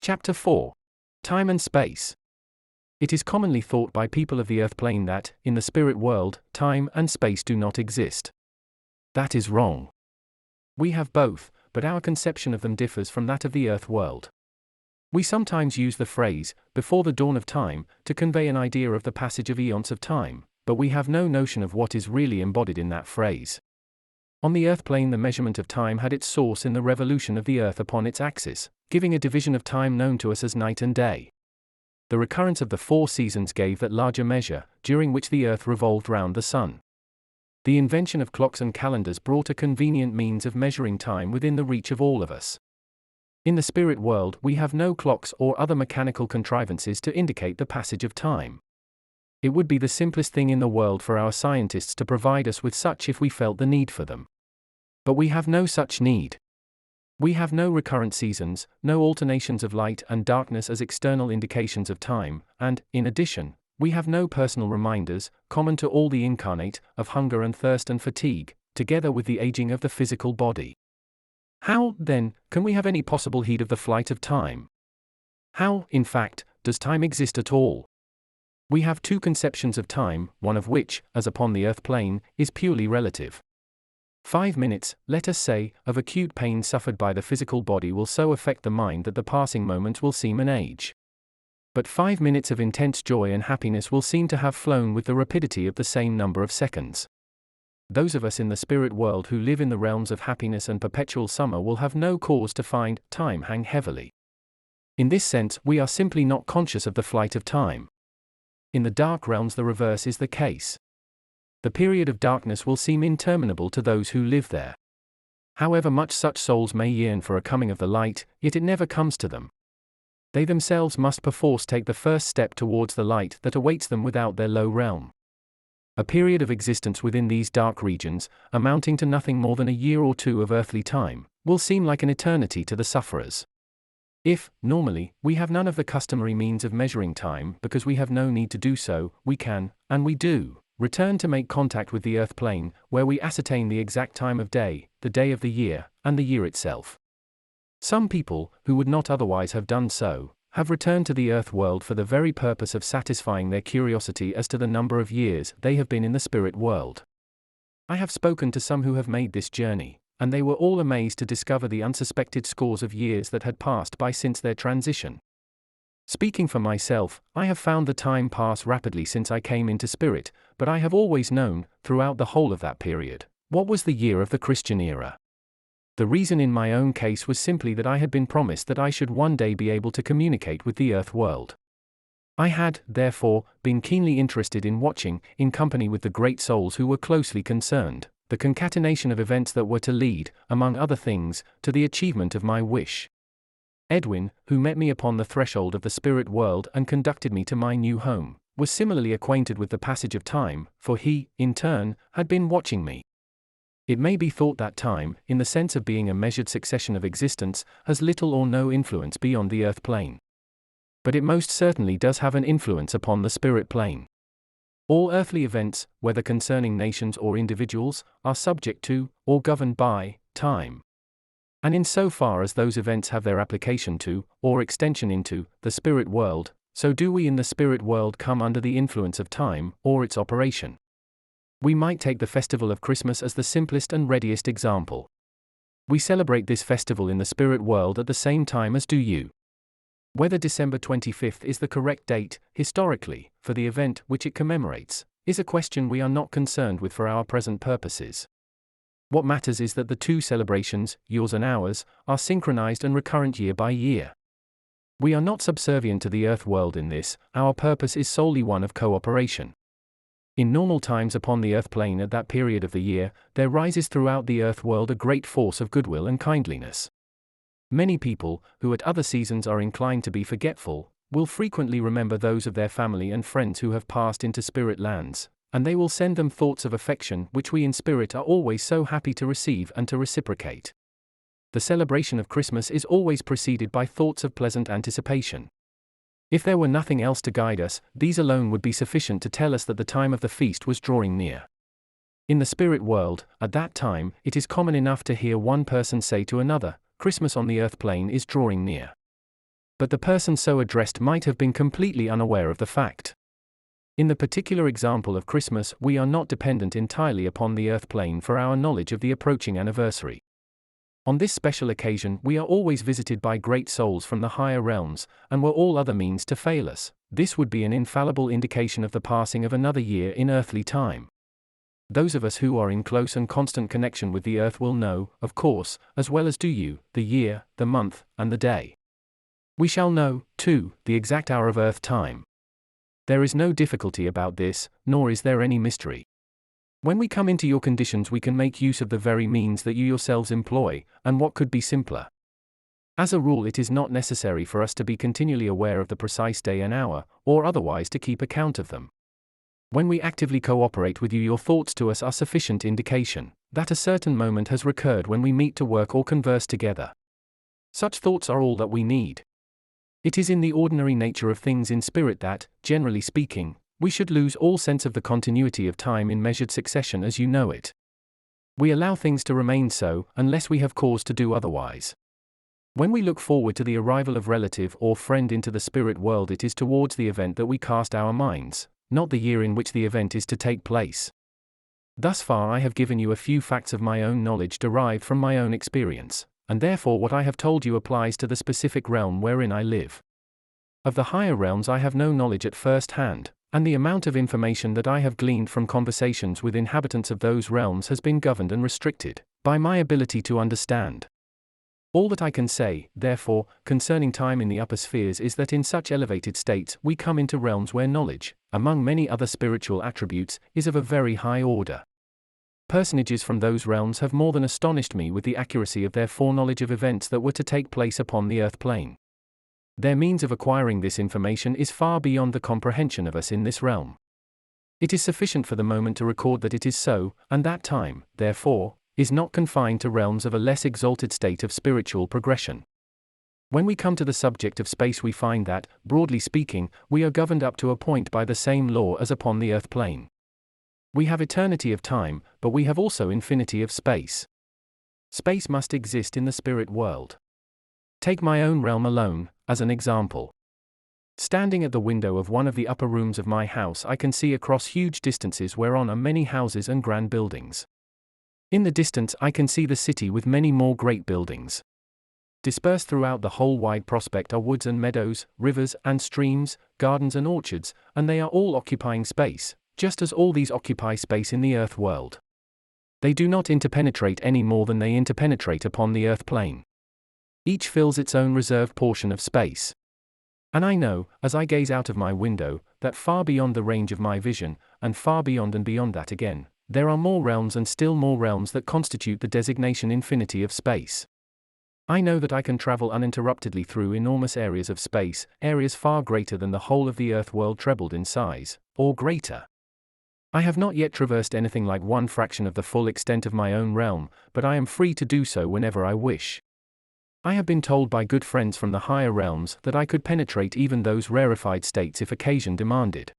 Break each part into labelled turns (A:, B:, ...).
A: Chapter 4. Time and Space. It is commonly thought by people of the earth plane that, in the spirit world, time and space do not exist. That is wrong. We have both, but our conception of them differs from that of the earth world. We sometimes use the phrase, before the dawn of time, to convey an idea of the passage of eons of time, but we have no notion of what is really embodied in that phrase. On the earth plane, the measurement of time had its source in the revolution of the earth upon its axis, giving a division of time known to us as night and day. The recurrence of the 4 seasons gave that larger measure, during which the earth revolved round the sun. The invention of clocks and calendars brought a convenient means of measuring time within the reach of all of us. In the spirit world, we have no clocks or other mechanical contrivances to indicate the passage of time. It would be the simplest thing in the world for our scientists to provide us with such if we felt the need for them. But we have no such need. We have no recurrent seasons, no alternations of light and darkness as external indications of time, and, in addition, we have no personal reminders, common to all the incarnate, of hunger and thirst and fatigue, together with the aging of the physical body. How, then, can we have any possible heed of the flight of time? How, in fact, does time exist at all? We have 2 conceptions of time, one of which, as upon the earth plane, is purely relative. 5 minutes, let us say, of acute pain suffered by the physical body will so affect the mind that the passing moment will seem an age. But 5 minutes of intense joy and happiness will seem to have flown with the rapidity of the same number of seconds. Those of us in the spirit world who live in the realms of happiness and perpetual summer will have no cause to find time hang heavily. In this sense, we are simply not conscious of the flight of time. In the dark realms, the reverse is the case. The period of darkness will seem interminable to those who live there. However much such souls may yearn for a coming of the light, yet it never comes to them. They themselves must perforce take the first step towards the light that awaits them without their low realm. A period of existence within these dark regions, amounting to nothing more than a year or 2 of earthly time, will seem like an eternity to the sufferers. If, normally, we have none of the customary means of measuring time because we have no need to do so, we can, and we do, return to make contact with the earth plane, where we ascertain the exact time of day, the day of the year, and the year itself. Some people, who would not otherwise have done so, have returned to the earth world for the very purpose of satisfying their curiosity as to the number of years they have been in the spirit world. I have spoken to some who have made this journey, and they were all amazed to discover the unsuspected scores of years that had passed by since their transition. Speaking for myself, I have found the time pass rapidly since I came into spirit, but I have always known, throughout the whole of that period, what was the year of the Christian era. The reason in my own case was simply that I had been promised that I should one day be able to communicate with the earth world. I had, therefore, been keenly interested in watching, in company with the great souls who were closely concerned, the concatenation of events that were to lead, among other things, to the achievement of my wish. Edwin, who met me upon the threshold of the spirit world and conducted me to my new home, was similarly acquainted with the passage of time, for he, in turn, had been watching me. It may be thought that time, in the sense of being a measured succession of existence, has little or no influence beyond the earth plane. But it most certainly does have an influence upon the spirit plane. All earthly events, whether concerning nations or individuals, are subject to, or governed by, time. And in so far as those events have their application to, or extension into, the spirit world, so do we in the spirit world come under the influence of time, or its operation. We might take the festival of Christmas as the simplest and readiest example. We celebrate this festival in the spirit world at the same time as do you. Whether December 25th is the correct date, historically, for the event which it commemorates, is a question we are not concerned with for our present purposes. What matters is that the 2 celebrations, yours and ours, are synchronized and recurrent year by year. We are not subservient to the earth world in this, our purpose is solely one of cooperation. In normal times upon the earth plane at that period of the year, there rises throughout the earth world a great force of goodwill and kindliness. Many people, who at other seasons are inclined to be forgetful, will frequently remember those of their family and friends who have passed into spirit lands, and they will send them thoughts of affection which we in spirit are always so happy to receive and to reciprocate. The celebration of Christmas is always preceded by thoughts of pleasant anticipation. If there were nothing else to guide us, these alone would be sufficient to tell us that the time of the feast was drawing near. In the spirit world, at that time, it is common enough to hear one person say to another, Christmas on the earth plane is drawing near. But the person so addressed might have been completely unaware of the fact. In the particular example of Christmas, we are not dependent entirely upon the earth plane for our knowledge of the approaching anniversary. On this special occasion, we are always visited by great souls from the higher realms, and were all other means to fail us, this would be an infallible indication of the passing of another year in earthly time. Those of us who are in close and constant connection with the earth will know, of course, as well as do you, the year, the month, and the day. We shall know, too, the exact hour of earth time. There is no difficulty about this, nor is there any mystery. When we come into your conditions, we can make use of the very means that you yourselves employ, and what could be simpler? As a rule, it is not necessary for us to be continually aware of the precise day and hour, or otherwise to keep account of them. When we actively cooperate with you, your thoughts to us are sufficient indication that a certain moment has recurred when we meet to work or converse together. Such thoughts are all that we need. It is in the ordinary nature of things in spirit that, generally speaking, we should lose all sense of the continuity of time in measured succession as you know it. We allow things to remain so, unless we have cause to do otherwise. When we look forward to the arrival of relative or friend into the spirit world, it is towards the event that we cast our minds, not the year in which the event is to take place. Thus far I have given you a few facts of my own knowledge derived from my own experience, and therefore what I have told you applies to the specific realm wherein I live. Of the higher realms I have no knowledge at first hand, and the amount of information that I have gleaned from conversations with inhabitants of those realms has been governed and restricted by my ability to understand. All that I can say, therefore, concerning time in the upper spheres is that in such elevated states we come into realms where knowledge, among many other spiritual attributes, is of a very high order. Personages from those realms have more than astonished me with the accuracy of their foreknowledge of events that were to take place upon the earth plane. Their means of acquiring this information is far beyond the comprehension of us in this realm. It is sufficient for the moment to record that it is so, and that time, therefore, is not confined to realms of a less exalted state of spiritual progression. When we come to the subject of space, we find that, broadly speaking, we are governed up to a point by the same law as upon the earth plane. We have eternity of time, but we have also infinity of space. Space must exist in the spirit world. Take my own realm alone, as an example. Standing at the window of one of the upper rooms of my house, I can see across huge distances whereon are many houses and grand buildings. In the distance I can see the city with many more great buildings. Dispersed throughout the whole wide prospect are woods and meadows, rivers and streams, gardens and orchards, and they are all occupying space, just as all these occupy space in the earth world. They do not interpenetrate any more than they interpenetrate upon the earth plane. Each fills its own reserved portion of space. And I know, as I gaze out of my window, that far beyond the range of my vision, and far beyond and beyond that again, there are more realms and still more realms that constitute the designation infinity of space. I know that I can travel uninterruptedly through enormous areas of space, areas far greater than the whole of the earth world trebled in size, or greater. I have not yet traversed anything like one fraction of the full extent of my own realm, but I am free to do so whenever I wish. I have been told by good friends from the higher realms that I could penetrate even those rarefied states if occasion demanded.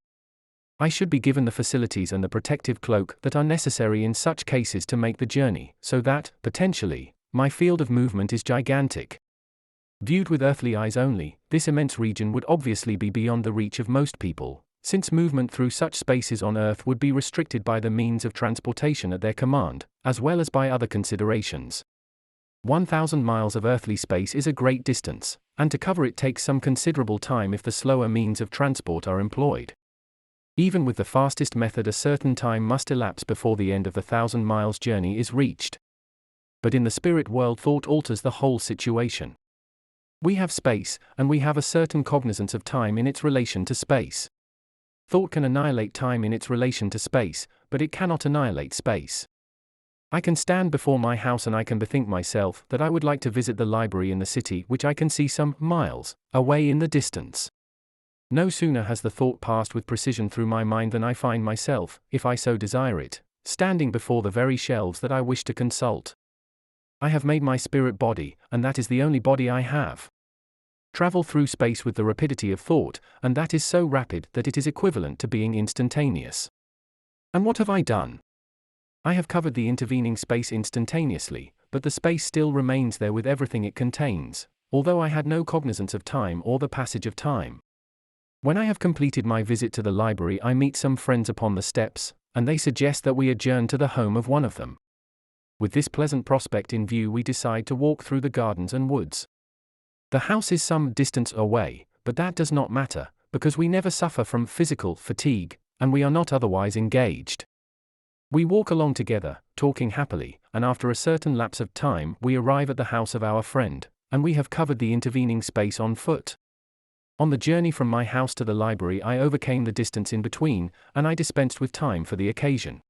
A: I should be given the facilities and the protective cloak that are necessary in such cases to make the journey, so that, potentially, my field of movement is gigantic. Viewed with earthly eyes only, this immense region would obviously be beyond the reach of most people, since movement through such spaces on Earth would be restricted by the means of transportation at their command, as well as by other considerations. 1,000 miles of earthly space is a great distance, and to cover it takes some considerable time if the slower means of transport are employed. Even with the fastest method, a certain time must elapse before the end of the 1,000 miles journey is reached. But in the spirit world, thought alters the whole situation. We have space, and we have a certain cognizance of time in its relation to space. Thought can annihilate time in its relation to space, but it cannot annihilate space. I can stand before my house and I can bethink myself that I would like to visit the library in the city which I can see some miles away in the distance. No sooner has the thought passed with precision through my mind than I find myself, if I so desire it, standing before the very shelves that I wish to consult. I have made my spirit body, and that is the only body I have, travel through space with the rapidity of thought, and that is so rapid that it is equivalent to being instantaneous. And what have I done? I have covered the intervening space instantaneously, but the space still remains there with everything it contains, although I had no cognizance of time or the passage of time. When I have completed my visit to the library, I meet some friends upon the steps, and they suggest that we adjourn to the home of one of them. With this pleasant prospect in view, we decide to walk through the gardens and woods. The house is some distance away, but that does not matter, because we never suffer from physical fatigue, and we are not otherwise engaged. We walk along together, talking happily, and after a certain lapse of time we arrive at the house of our friend, and we have covered the intervening space on foot. On the journey from my house to the library I overcame the distance in between, and I dispensed with time for the occasion.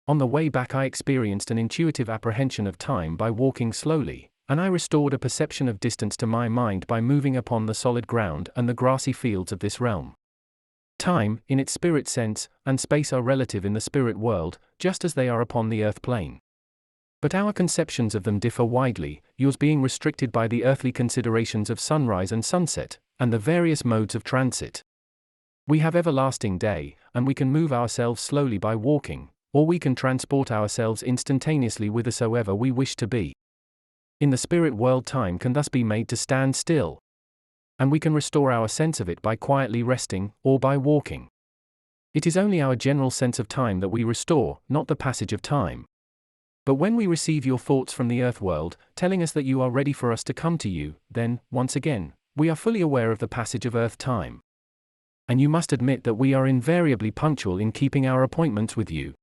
A: On the way back I experienced an intuitive apprehension of time by walking slowly, and I restored a perception of distance to my mind by moving upon the solid ground and the grassy fields of this realm. Time, in its spirit sense, and space are relative in the spirit world, just as they are upon the earth plane. But our conceptions of them differ widely, yours being restricted by the earthly considerations of sunrise and sunset, and the various modes of transit. We have everlasting day, and we can move ourselves slowly by walking, or we can transport ourselves instantaneously whithersoever we wish to be. In the spirit world time can thus be made to stand still, and we can restore our sense of it by quietly resting, or by walking. It is only our general sense of time that we restore, not the passage of time. But when we receive your thoughts from the earth world, telling us that you are ready for us to come to you, then, once again, we are fully aware of the passage of earth time. And you must admit that we are invariably punctual in keeping our appointments with you.